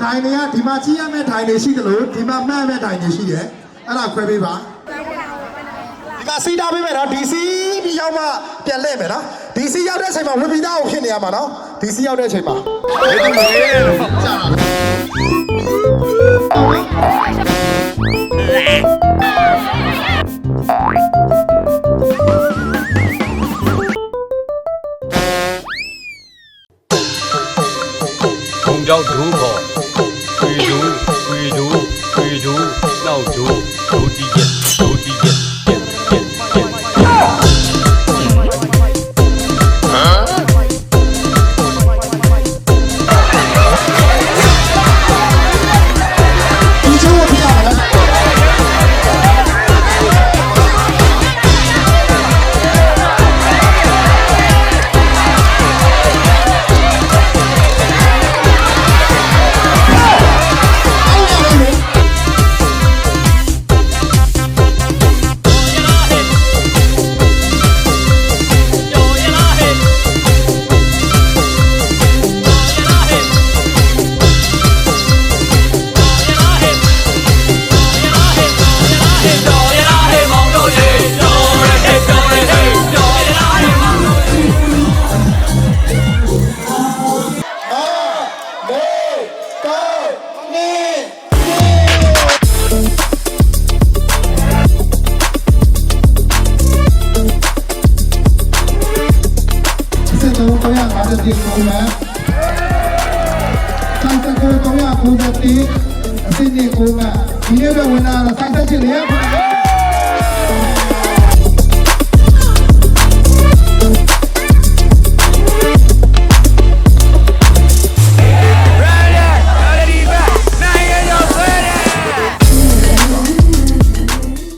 ထိုင်နေရဒီမှာကြီးရမယ့်ထိုင်နေရှိတယ်လို့ဒီမှာမှတ်မဲ့ထိုင်နေရှိတယ်အဲ့ဒါခွဲပေးပါဒီကစီးတာပေးမယ်နော်ဒီစီးပြီးရောက်မှပြန်လှည့်မယ်နော်ဒီစီးရောက်တဲ့အချိန်မှာဝီပီသားကိုဖြစ်နေရမှာနော်ဒီစီးရောက်တဲ့အချိန်မှာ红椒猪跑，贵州，老猪，土地爷，ဒီကုန်းမှာစံတကူ390အစီအစဉ်ကိုဒီနေ့တော့ဝင်လာတာစိုက်ချက်ချင်းလေးရပါ